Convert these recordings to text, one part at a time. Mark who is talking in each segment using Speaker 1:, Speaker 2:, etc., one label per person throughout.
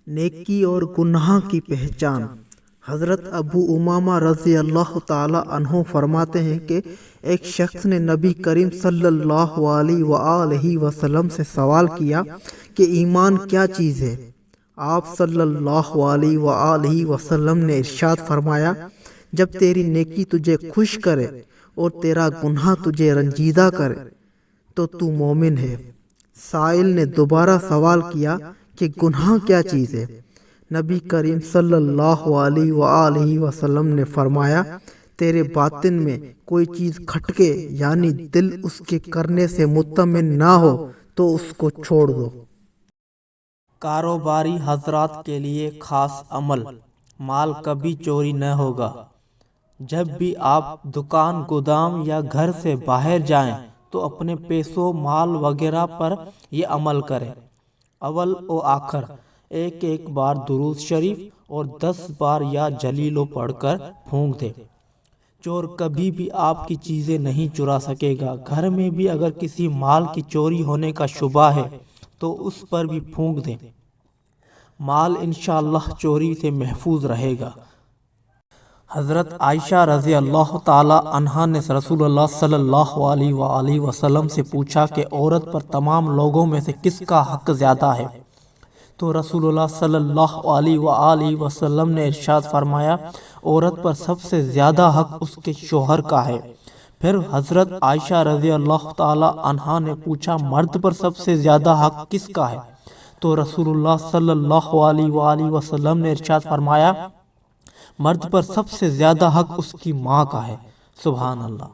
Speaker 1: نیکی اور گناہ کی پہچان۔ حضرت ابو امامہ رضی اللہ تعالی عنہ فرماتے ہیں کہ ایک شخص نے نبی کریم صلی اللہ علیہ وآلہ وسلم سے سوال کیا کہ ایمان کیا چیز ہے؟ آپ صلی اللہ علیہ وآلہ وسلم نے ارشاد فرمایا، جب تیری نیکی تجھے خوش کرے اور تیرا گناہ تجھے رنجیدہ کرے تو مومن ہے۔ سائل نے دوبارہ سوال کیا کہ گناہ کیا چیز ہے؟ نبی کریم صلی اللہ علیہ وآلہ وسلم نے فرمایا، تیرے باطن میں کوئی چیز کھٹکے یعنی دل اس کے کرنے سے مطمئن نہ ہو تو اس کو چھوڑ دو۔
Speaker 2: کاروباری حضرات کے لیے خاص عمل، مال کبھی چوری نہ ہوگا۔ جب بھی آپ دکان، گودام یا گھر سے باہر جائیں تو اپنے پیسوں، مال وغیرہ پر یہ عمل کریں۔ اول و آخر ایک بار درود شریف اور 10 بار یا جلیلو پڑھ کر پھونک دیں۔ چور کبھی بھی آپ کی چیزیں نہیں چرا سکے گا۔ گھر میں بھی اگر کسی مال کی چوری ہونے کا شبہ ہے تو اس پر بھی پھونک دیں، مال انشاءاللہ چوری سے محفوظ رہے گا۔ حضرت عائشہ رضی اللہ تعالی عنہا نے رسول اللہ صلی اللہ علیہ وآلہ وسلم سے پوچھا کہ عورت پر تمام لوگوں میں سے کس کا حق زیادہ ہے؟ تو رسول اللہ صلی اللہ علیہ وآلہ وسلم نے ارشاد فرمایا، عورت پر سب سے زیادہ حق اس کے شوہر کا ہے۔ پھر حضرت عائشہ رضی اللہ تعالی عنہا نے پوچھا، مرد پر سب سے زیادہ حق کس کا ہے؟ تو رسول اللہ صلی اللہ علیہ وآلہ وسلم نے ارشاد فرمایا، مرد پر سب سے زیادہ حق اس کی ماں کا ہے۔ سبحان اللہ۔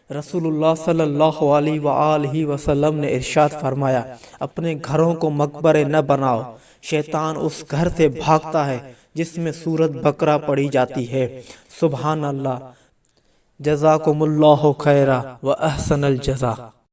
Speaker 2: رسول اللہ صلی اللہ علیہ وآلہ وسلم نے ارشاد فرمایا، اپنے گھروں کو مقبرے نہ بناؤ، شیطان اس گھر سے بھاگتا ہے جس میں سورۃ بقرہ پڑھی جاتی ہے۔ سبحان اللہ۔ جزاکم اللہ خیرا و احسن الجزا۔